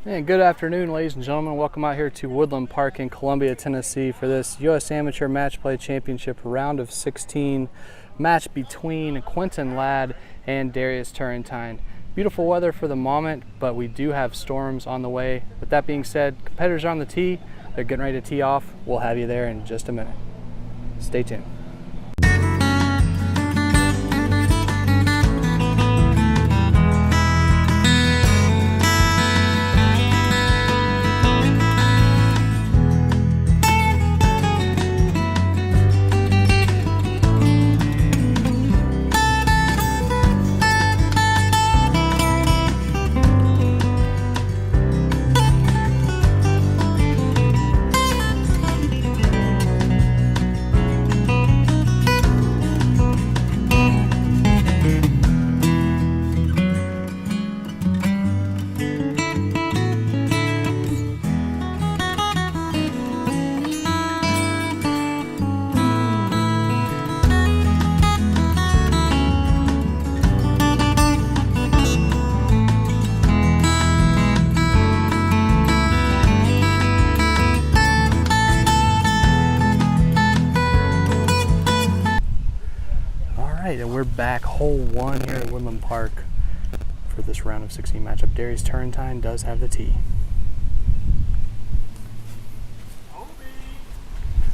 And good afternoon, ladies and gentlemen. Welcome out here to Woodland Park in Columbia, Tennessee for this U.S. Amateur Match Play Championship round of 16 match between Quintin Ladd and Darius Turrentine. Beautiful weather for the moment, but we do have storms on the way. With that being said, competitors are on the tee. They're getting ready to tee off. We'll have you there in just a minute. Stay tuned. And we're back hole one here at Woodland Park for this round of 16 matchup. Darius Turrentine does have the tee.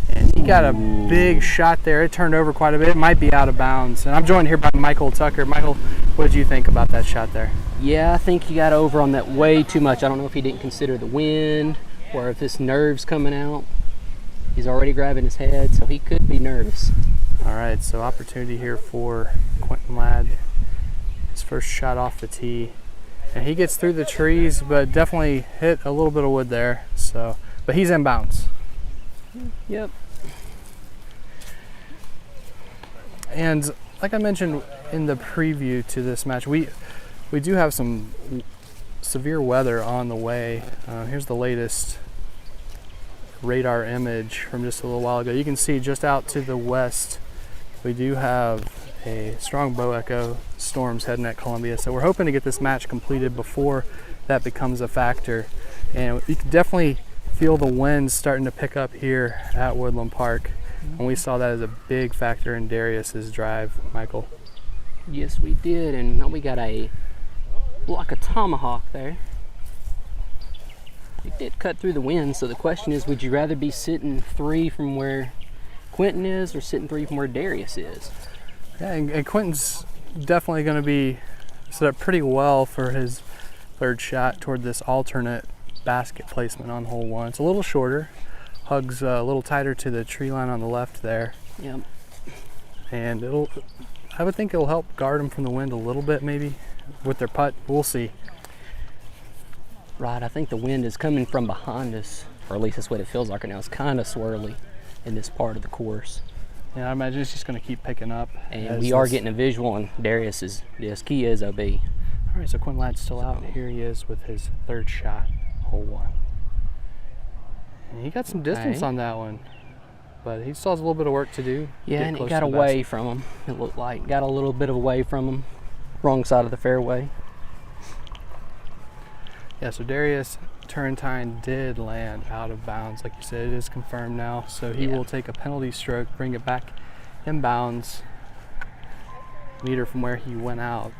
And he got a big shot there. It turned over quite a bit. It might be out of bounds. And I'm joined here by Michael Tucker. Michael, what did you think about that shot there? Yeah, I think he got over on that way too much. I don't know if he didn't consider the wind or if his nerves coming out. He's already grabbing his head, so he could be nervous. All right, so opportunity here for Quintin Ladd. His first shot off the tee. And he gets through the trees, but definitely hit a little bit of wood there. So, but he's in bounds. Yep. And like I mentioned in the preview to this match, we do have some severe weather on the way. Here's the latest radar image from just a little while ago. You can see just out to the west, we do have a strong bow echo storms heading at Columbia. So we're hoping to get this match completed before that becomes a factor. And you can definitely feel the winds starting to pick up here at Woodland Park. And we saw that as a big factor in Darius's drive, Michael. Yes, we did. And we got a tomahawk there. It did cut through the wind, so the question is, would you rather be sitting 3 from where Quintin is or sitting 3 from where Darius is? Yeah, and Quintin's definitely going to be set up pretty well for his third shot toward this alternate basket placement on hole 1. It's a little shorter, hugs a little tighter to the tree line on the left there. Yep. And I would think it'll help guard them from the wind a little bit maybe with their putt. We'll see. Right, I think the wind is coming from behind us, or at least that's what it feels like right now. It's kind of swirly in this part of the course. Yeah, I imagine it's just going to keep picking up. And we are getting a visual on Darius's disc. He is OB. All right, so Quintin Ladd's still out. Here he is with his third shot, hole 1. And he got some distance on that one, but he still has a little bit of work to do. Yeah, and it got away from him. It looked like got a little bit away from him. Wrong side of the fairway. Yeah, so Darius Turrentine did land out of bounds. Like you said, it is confirmed now. So he will take a penalty stroke, bring it back in bounds, meter from where he went out,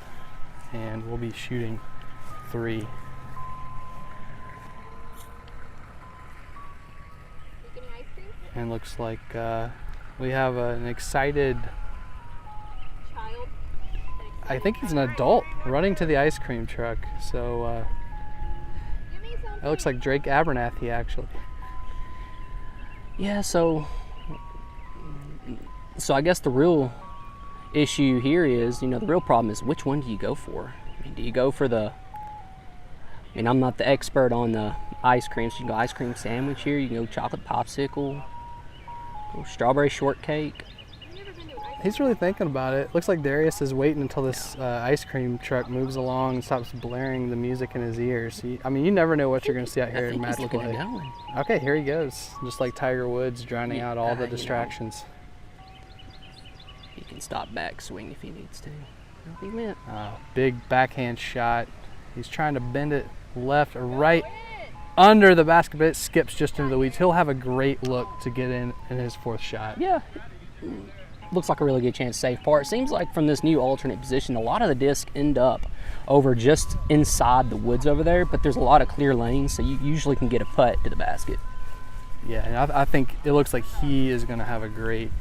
and we'll be shooting 3. And looks like we have an excited child. I think he's an adult running to the ice cream truck. So it looks like Drake Abernathy, actually. Yeah, so I guess the real issue here is, the real problem is, which one do you go for? I mean, do you go for I'm not the expert on the ice cream, so you can go ice cream sandwich here, you can go chocolate popsicle, go strawberry shortcake. He's really thinking about it. Looks like Darius is waiting until this ice cream truck moves along and stops blaring the music in his ears. I mean, you never know what you're going to see out here in Matchplay. Okay, here he goes. Just like Tiger Woods, drowning out all the distractions. He can stop backswing if he needs to. He went. Big backhand shot. He's trying to bend it left, right under the basket, but it skips just into the weeds. He'll have a great look to get in his 4th shot. Yeah. Looks like a really good chance to save par. It seems like from this new alternate position, a lot of the discs end up over just inside the woods over there, but there's a lot of clear lanes, so you usually can get a putt to the basket. Yeah, and I think it looks like he is going to have a great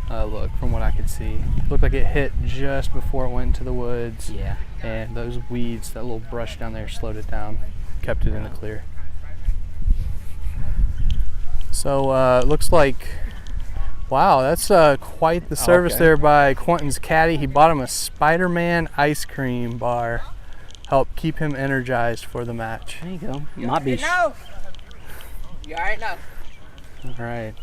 look from what I could see. It looked like it hit just before it went into the woods. Yeah. And those weeds, that little brush down there slowed it down, kept it in the clear. So it looks like, wow, that's quite the service there by Quintin's caddy. He bought him a Spider-Man ice cream bar. Help keep him energized for the match. There you go. Might be. You already know. All right.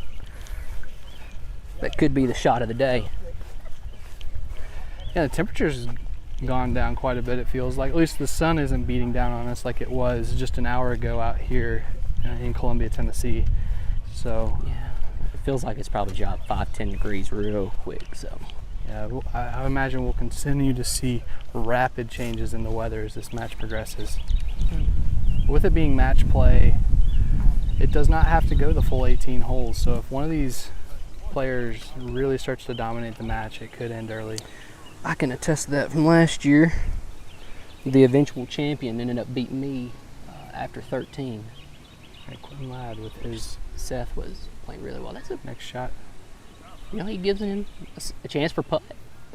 That could be the shot of the day. Yeah, the temperature's gone down quite a bit, it feels like. At least the sun isn't beating down on us like it was just an hour ago out here in Columbia, Tennessee. So yeah, it feels like it's probably dropped 5-10 degrees real quick. So yeah, I imagine we'll continue to see rapid changes in the weather as this match progresses. With it being match play, it does not have to go the full 18 holes. So if one of these players really starts to dominate the match, it could end early. I can attest to that from last year. The eventual champion ended up beating me after 13. Right, Quintin Ladd with his Seth was playing really well. That's a next shot. You know, he gives him a chance for putt,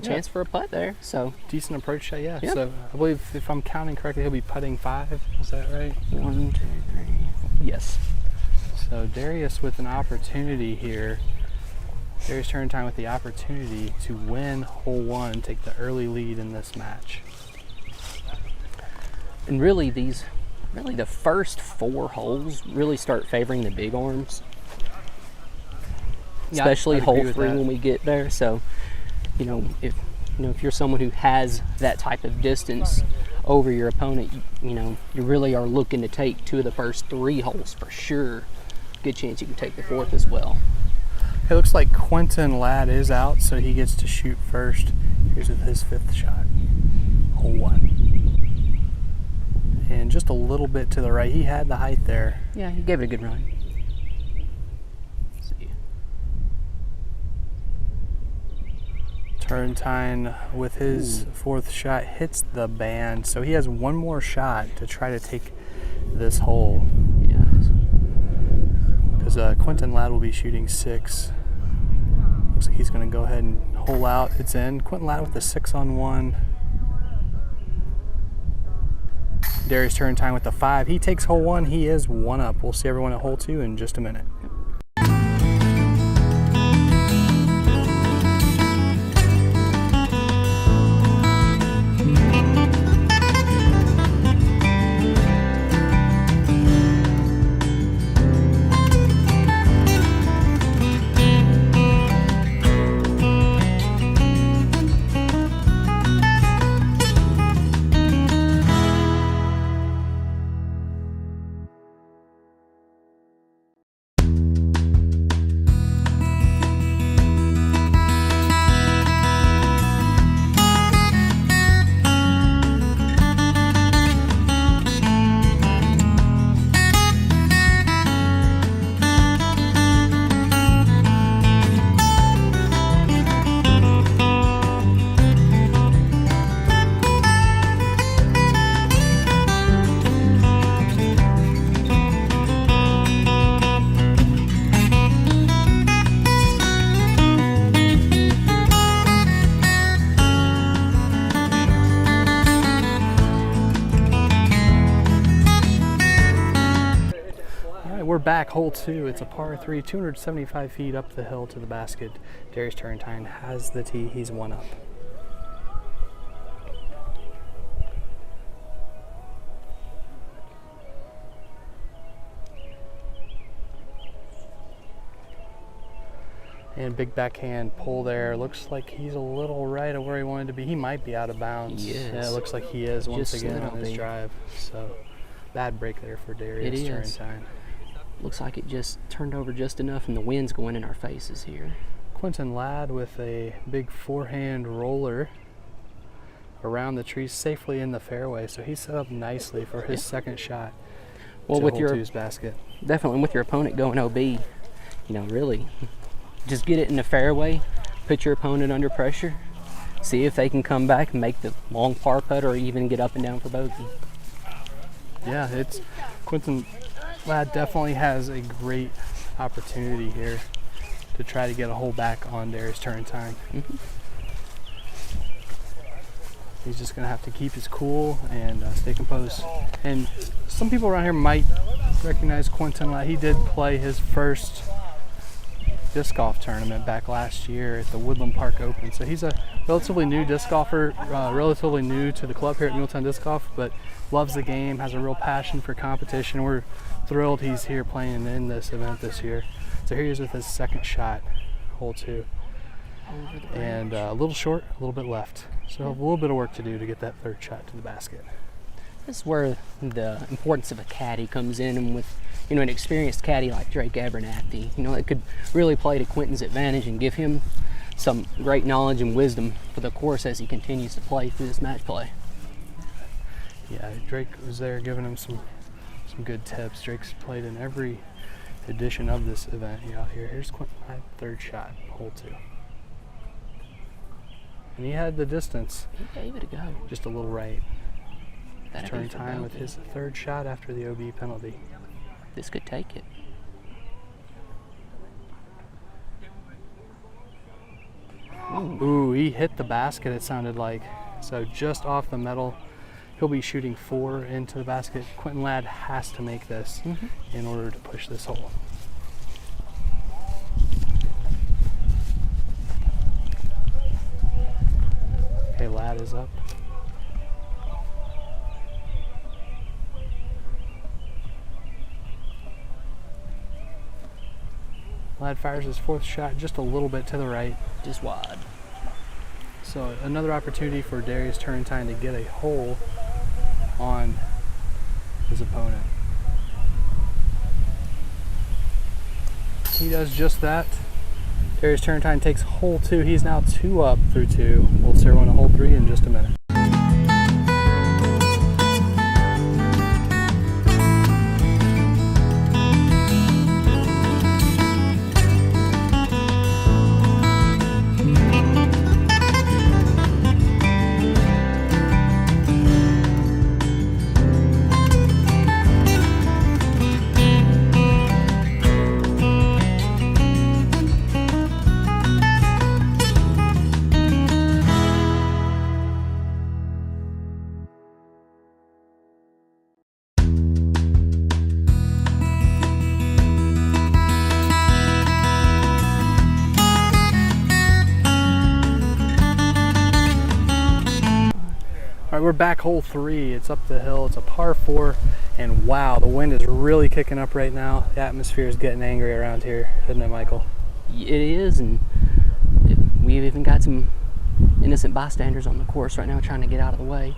chance for a putt there. So decent approach shot, yeah. Yep. So I believe if I'm counting correctly, he'll be putting 5. Is that right? 1, 2, 3. Yes. So Darius with an opportunity here. Darius Turrentine with the opportunity to win hole 1, take the early lead in this match. And really the first 4 holes really start favoring the big arms. Yeah, Especially I'd hole agree with 3 that. when we get there. So, if you're someone who has that type of distance over your opponent, you really are looking to take 2 of the first 3 holes for sure. Good chance you can take the 4th as well. It looks like Quintin Ladd is out, so he gets to shoot first. Here's his 5th shot, hole 1. And just a little bit to the right. He had the height there. Yeah, he gave it a good run. Let's see. Turrentine with his 4th shot hits the band, so he has one more shot to try to take this hole. Yeah. Because Quintin Ladd will be shooting 6. Looks like he's going to go ahead and hole out. It's in. Quintin Ladd with the 6-on-1. Darius Turrentine with the 5. He takes hole 1. He is 1 up. We'll see everyone at hole 2 in just a minute. We're back, hole 2. It's a par 3, 275 feet up the hill to the basket. Darius Turrentine has the tee. He's 1 up. And big backhand pull there. Looks like he's a little right of where he wanted to be. He might be out of bounds. Yes. Yeah, it looks like he is once Just again on his slightly. drive. So bad break there for Darius It is. Turrentine. Looks like it just turned over just enough and the wind's going in our faces here. Quintin Ladd with a big forehand roller around the trees safely in the fairway. So he's set up nicely for his second shot. Well, to with hole your two's basket. definitely with your opponent going OB, you know, really just get it in the fairway, put your opponent under pressure, see if they can come back and make the long par putt or even get up and down for bogey. Yeah, it's Quintin Ladd definitely has a great opportunity here to try to get a hole back on Darius Turrentine. He's just going to have to keep his cool and stay composed. And some people around here might recognize Quintin Ladd. He did play his first disc golf tournament back last year at the Woodland Park Open. So he's a relatively new disc golfer, relatively new to the club here at Muletown Disc Golf, but loves the game, has a real passion for competition. We're thrilled he's here playing in this event this year. So here he is with his second shot, hole 2. And a little short, a little bit left. So a little bit of work to do to get that third shot to the basket. This is where the importance of a caddy comes in, and with, you know, an experienced caddy like Drake Abernathy, you know, it could really play to Quintin's advantage and give him some great knowledge and wisdom for the course as he continues to play through this match play. Yeah, Drake was there giving him some good tips. Drake's played in every edition of this event. You know, here's Quintin Ladd, third shot, hole 2. And he had the distance. He gave it a go. Just a little right. That'd be for Turrentine with bogey. his third shot after the OB penalty. This could take it. Ooh, he hit the basket, it sounded like. So just off the metal. He'll be shooting 4 into the basket. Quintin Ladd has to make this in order to push this hole. Okay, Ladd is up. Ladd fires his 4th shot just a little bit to the right. Just wide. So another opportunity for Darius Turrentine to get a hole on his opponent. He does just that. Darius Turrentine takes hole 2. He's now 2 up through 2. We'll serve on a hole 3 in just a minute. All right, we're back hole 3. It's up the hill. It's a par 4, and wow, the wind is really kicking up right now. The atmosphere is getting angry around here, isn't it, Michael? It is, and we've even got some innocent bystanders on the course right now trying to get out of the way.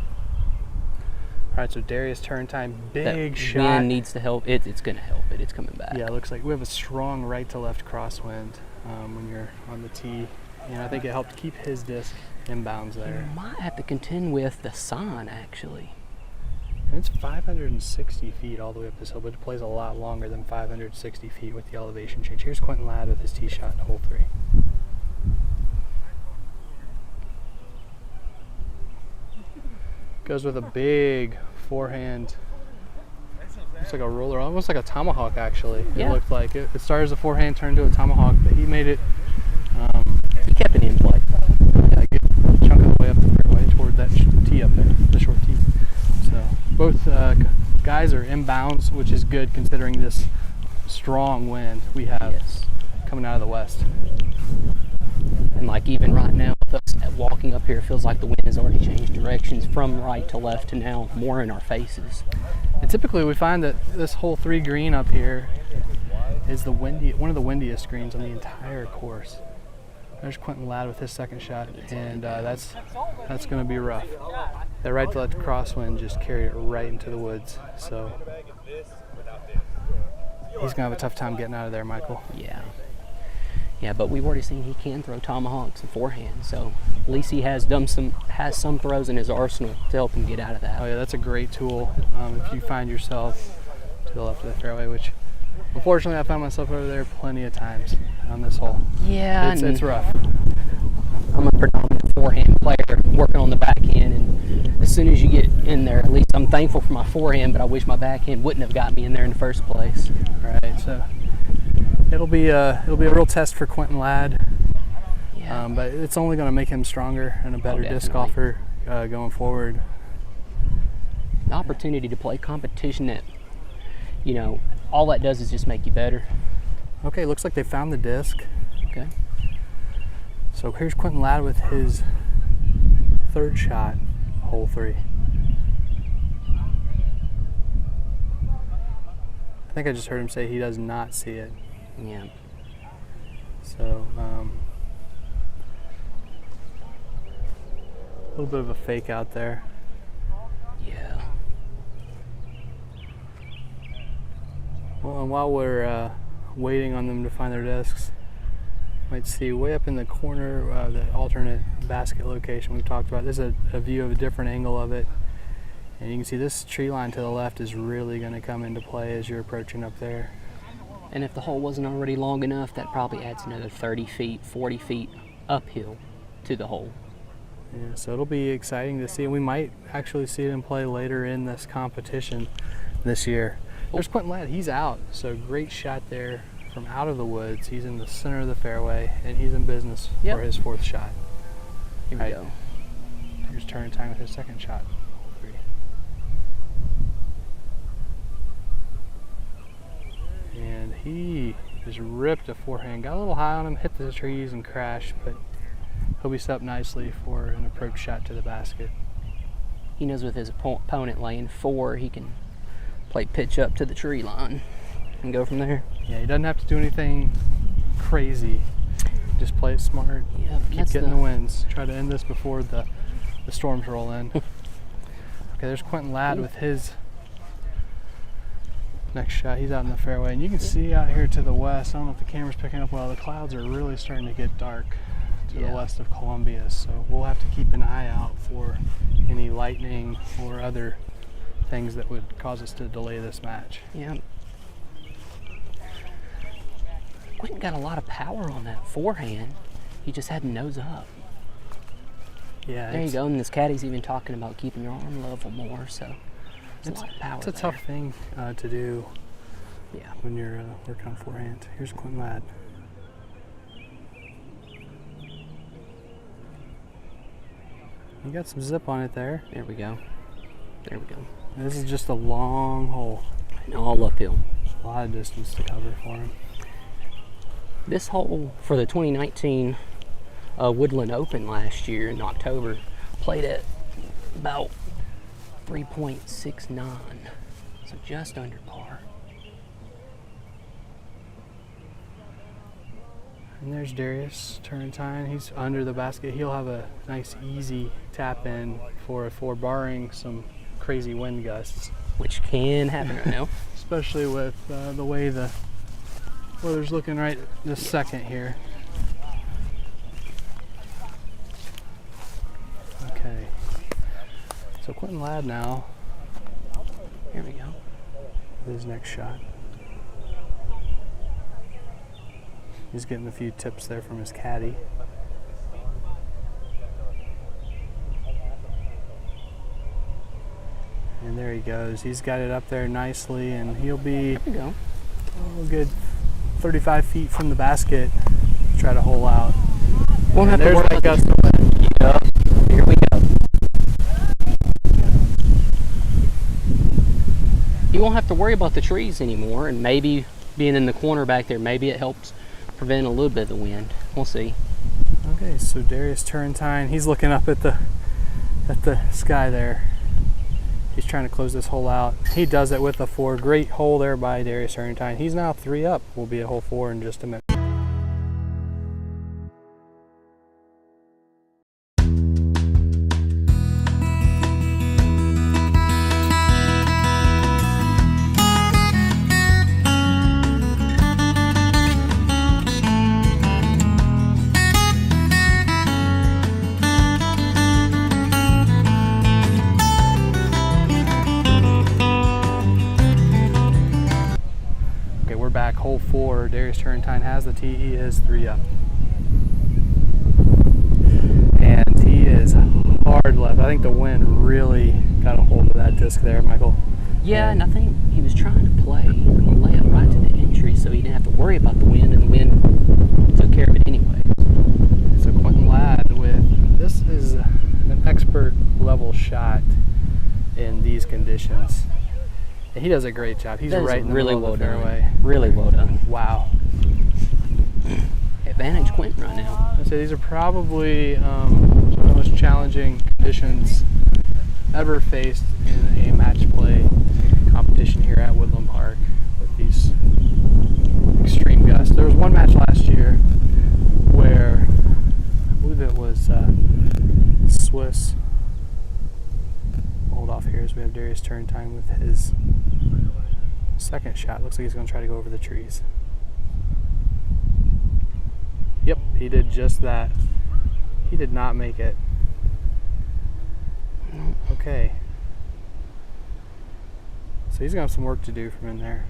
All right, so Darius Turrentine, big That shot. wind needs to help. It's going to help it. It's coming back. Yeah, it looks like we have a strong right to left crosswind when you're on the tee. And I think it helped keep his disc inbounds there. You might have to contend with the sign, actually. And it's 560 feet all the way up this hill, but it plays a lot longer than 560 feet with the elevation change. Here's Quintin Ladd with his tee shot in hole 3. Goes with a big forehand. Looks like a roller, almost like a tomahawk actually. Yeah. It looked like it. It started as a forehand, turned to a tomahawk, but he made it. He kept it in play. Yeah, a good chunk of the way up the fairway toward that tee up there, the short tee. So both guys are inbounds, which is good considering this strong wind we have coming out of the west. And like even right now, with us walking up here, it feels like the wind has already changed directions from right to left to now more in our faces. And typically we find that this hole 3 green up here is one of the windiest greens on the entire course. There's Quintin Ladd with his second shot, and that's going to be rough. That right to left crosswind just carried it right into the woods. So he's going to have a tough time getting out of there, Michael. Yeah. Yeah, but we've already seen he can throw tomahawks and forehand, so at least he has some throws in his arsenal to help him get out of that. Oh yeah, that's a great tool if you find yourself to the left of the fairway, which unfortunately I found myself over there plenty of times on this hole. Yeah, it's rough. I'm a predominant forehand player working on the backhand, and as soon as you get in there, at least I'm thankful for my forehand, but I wish my backhand wouldn't have got me in there in the first place. Right, so it'll be a real test for Quintin Ladd. Yeah. But it's only going to make him stronger and a better disc golfer going forward. The opportunity to play competition that, you know, all that does is just make you better. Okay, looks like they found the disc. Okay. So here's Quintin Ladd with his third shot, hole 3. I think I just heard him say he does not see it. Yeah. So, a little bit of a fake out there. Yeah. Well, and while we're waiting on them to find their discs, you might see way up in the corner the alternate basket location we've talked about. This is a view of a different angle of it. And you can see this tree line to the left is really going to come into play as you're approaching up there. And if the hole wasn't already long enough, that probably adds another 30 feet, 40 feet uphill to the hole. Yeah, so it'll be exciting to see. We might actually see it in play later in this competition this year. There's Quintin Ladd, he's out. So great shot there from out of the woods. He's in the center of the fairway, and he's in business for his fourth shot. Here we go. Here's Turrentine with his second shot. And he just ripped a forehand. Got a little high on him, hit the trees and crashed, but he'll be set up nicely for an approach shot to the basket. He knows with his opponent laying 4, he can play pitch up to the tree line and go from there. Yeah, he doesn't have to do anything crazy. Just play it smart. Yeah, keep getting the wins. Try to end this before the storms roll in. Okay, there's Quintin Ladd with his next shot. He's out in the fairway, and you can see out here to the west, I don't know if the camera's picking up well, the clouds are really starting to get dark to the west of Columbia, so we'll have to keep an eye out for any lightning or other things that would cause us to delay this match. Yeah. Quintin got a lot of power on that forehand. He just had nose up. Yeah. There you go, and this caddy's even talking about keeping your arm level more, so it's a lot of power. It's a tough thing to do. Yeah. When you're working on forehand. Here's Quintin Ladd. You got some zip on it there. There we go. There we go. This is just a long hole. And all uphill. A lot of distance to cover for him. This hole for the 2019 Woodland Open last year in October played at about 3.69, so just under par. And there's Darius Turrentine. He's under the basket. He'll have a nice easy tap in for a 4, barring some crazy wind gusts. Which can happen right now. Especially with the way the weather's looking right this second here. Okay. So Quintin Ladd now. Here we go. With his next shot. He's getting a few tips there from his caddy. And there he goes. He's got it up there nicely, and he'll be a good 35 feet from the basket to try to hole out. Won't have to there's worry that about gust of wind. Yep. Here we go. You won't have to worry about the trees anymore, and maybe being in the corner back there, maybe it helps prevent a little bit of the wind. We'll see. Okay, so Darius Turrentine, he's looking up at the sky there. He's trying to close this hole out. He does it with a 4. Great hole there by Darius Turrentine. He's now 3 up. Will be a hole 4 in just a minute. Darius Turrentine has the tee. He is 3 up. And he is hard left. I think the wind really got a hold of that disc there, Michael. Yeah, and I think he was trying to play a layup right to the entry so he didn't have to worry about the wind, and the wind took care of it anyway. So Quintin Ladd with, this is an expert level shot in these conditions. And he does a great job. He's right in the middle of the fairway. Really well done. Wow. Advantage Quintin right now. I'd say these are probably some of the most challenging conditions ever faced in a match play competition here at Woodland Park with these extreme gusts. There was one match last year where I believe it was Swiss. We'll hold off here as we have Darius Turrentine with his second shot. Looks like he's going to try to go over the trees. Yep, he did just that. He did not make it. Okay. So he's going to have some work to do from in there.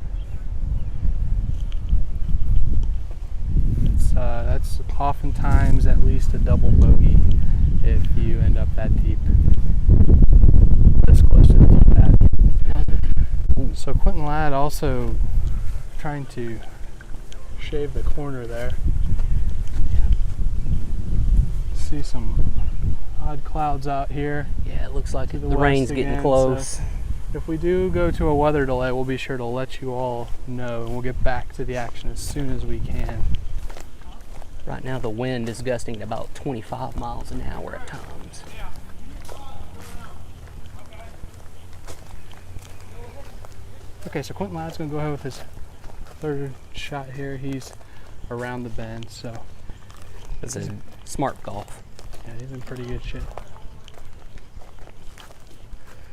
That's oftentimes at least a double bogey if you end up that deep. This close to that. So Quintin Ladd also trying to shave the corner there. See some odd clouds out here. Yeah, it looks like the rain's getting close. So if we do go to a weather delay, we'll be sure to let you all know, and we'll get back to the action as soon as we can. Right now the wind is gusting at about 25 miles an hour at times. Okay, so Quintin Ladd's going to go ahead with his third shot here. He's around the bend, so This is smart golf. yeah, he's in pretty good shape.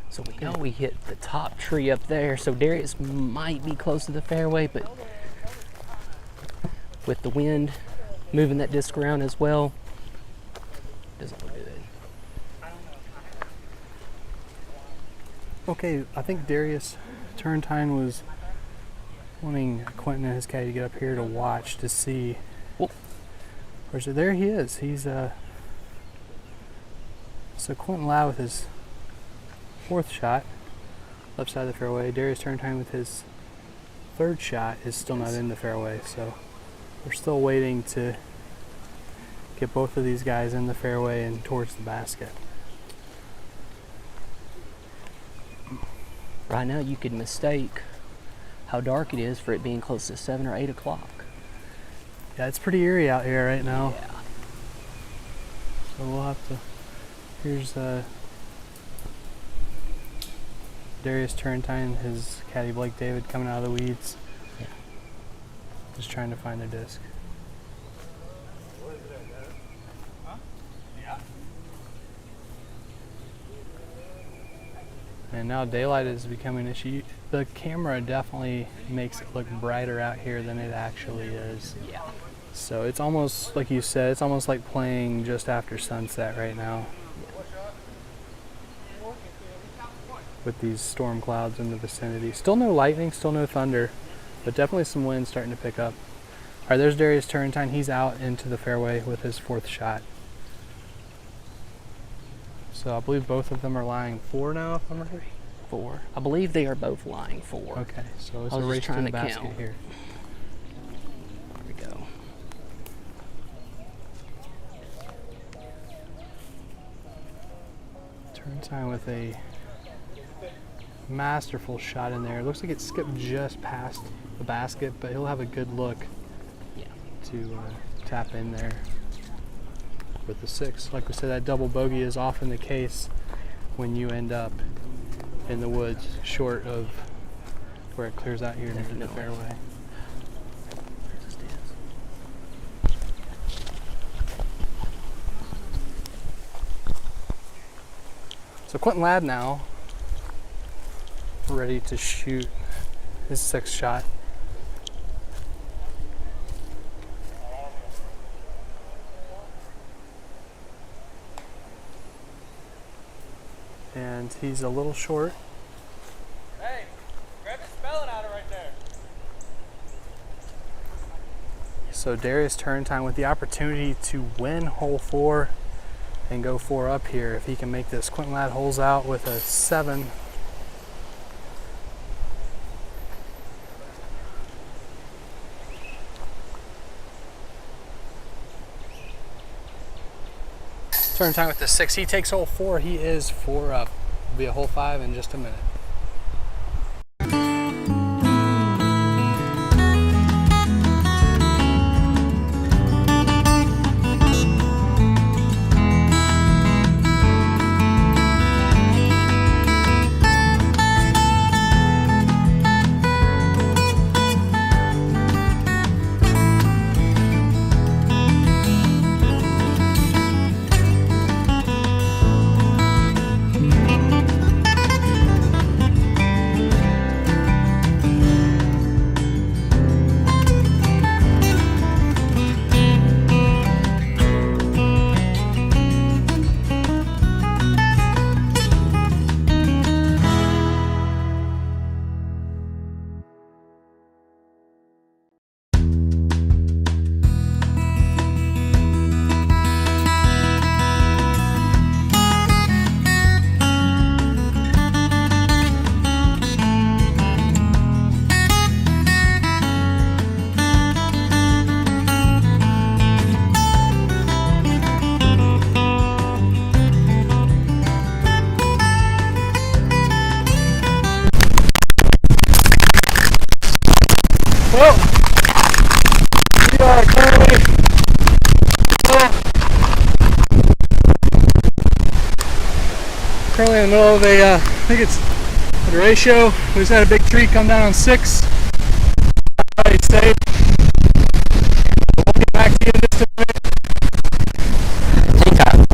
So we know we hit the top tree up there, so Darius might be close to the fairway, but with the wind moving that disc around as well, doesn't look good. Okay, I think Darius Turrentine was wanting Quintin and his caddy to get up here to watch to see. Well, Where's it? There he is. He's so Quintin Ladd with his fourth shot, left side of the fairway. Darius Turrentine with his third shot is still not in the fairway, so we're still waiting to get both of these guys in the fairway and towards the basket. right now you could mistake how dark it is for it being close to 7 or 8 o'clock. Yeah, it's pretty eerie out here right now. Yeah. So we'll have to. Here's Darius Turrentine, his caddy Blake David coming out of the weeds. Yeah. Just trying to find their disc. And now daylight is becoming an issue. The camera definitely makes it look brighter out here than it actually is. Yeah. So it's almost, like you said, it's almost like playing just after sunset right now. With these storm clouds in the vicinity. Still no lightning, still no thunder, but definitely some wind starting to pick up. All right, there's Darius Turrentine. He's out into the fairway with his fourth shot. So I believe both of them are lying 4 now, if I'm right. 4. I believe they are both lying 4. Okay, so it's I a was race just to trying the to basket count. here. There we go. Turrentine with a masterful shot in there. It looks like it skipped just past the basket, but he'll have a good look Yeah. to tap in there with the 6. Like we said, that double bogey is often the case when you end up in the woods short of where it clears out here near the fairway. So Quintin Ladd now ready to shoot his 6th shot. And he's a little short. Hey, grab your spelling out of right there. So Darius Turrentine with the opportunity to win hole 4 and go 4 up here if he can make this. Quintin Ladd holes out with a 7. Turrentine with the 6. He takes hole 4. He is 4 up. Will be a hole 5 in just a minute. Well, we are currently in the middle of a, I think it's a ratio. We just had a big tree come down on 6. Everybody's safe. We'll get back to you in just a minute. Take time.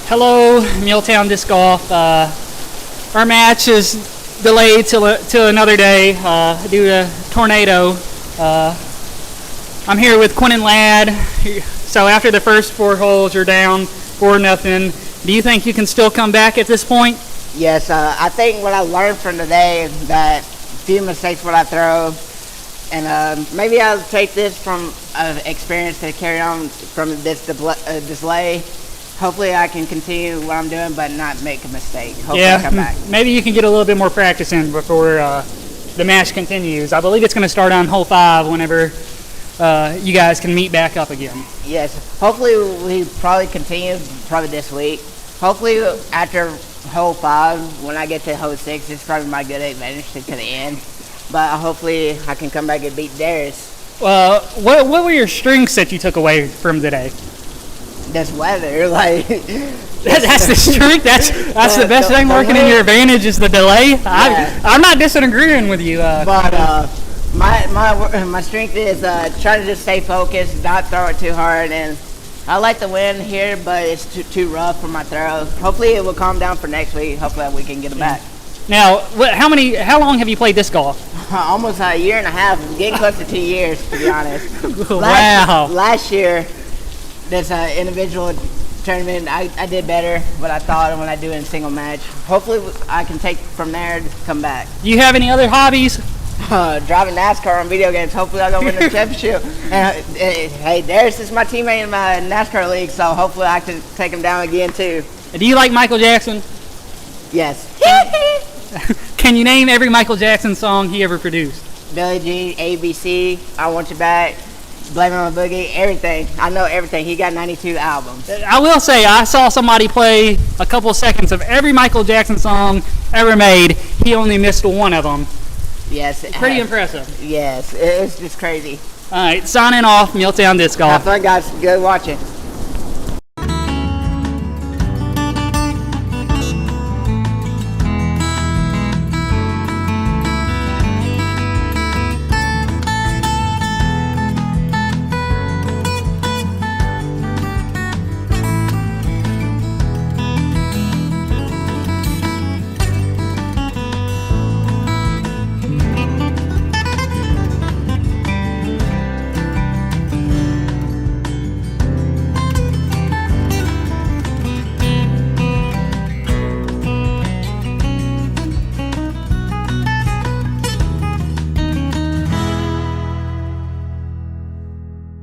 Hello, Milltown Disc Golf. Our match is delayed till another day due to tornado. I'm here with Quintin Ladd. So after the first 4 holes, you're down 4-0. Do you think you can still come back at this point? Yes, I think what I learned from today is that few mistakes what I throw, and maybe I'll take this from experience to carry on from this delay. Hopefully I can continue what I'm doing but not make a mistake. Hopefully I come back. Maybe you can get a little bit more practice in before the match continues. I believe it's going to start on hole 5 whenever you guys can meet back up again. Yes, hopefully we probably continue this week. Hopefully after hole 5, when I get to hole 6, it's probably my good advantage to the end. But hopefully I can come back and beat Darius. What were your strengths that you took away from today? This weather, like that's the strength. That's the best thing working in your advantage is the delay. Yeah. I'm not disagreeing with you. But my strength is trying to just stay focused, not throw it too hard, and I like the wind here, but it's too rough for my throw. Hopefully it will calm down for next week. Hopefully we can get it back. Now, how long have you played disc golf? Almost a year and a half. Getting close to 2 years, to be honest. Wow. Last year, this individual tournament, I did better what I thought when I do in single match. Hopefully I can take from there to come back. Do you have any other hobbies? Driving NASCAR on video games. Hopefully I'll go win the championship. And, hey, Darius is my teammate in my NASCAR league, so hopefully I can take him down again too. Do you like Michael Jackson? Yes. Can you name every Michael Jackson song he ever produced? Billie Jean, ABC, I Want You Back, Blame It on the Boogie, everything. I know everything. He got 92 albums. I will say, I saw somebody play a couple seconds of every Michael Jackson song ever made. He only missed one of them. Yes. Pretty impressive. Yes, it's just crazy. All right, signing off, Milltown Disc Golf. Have fun, guys. Good watching.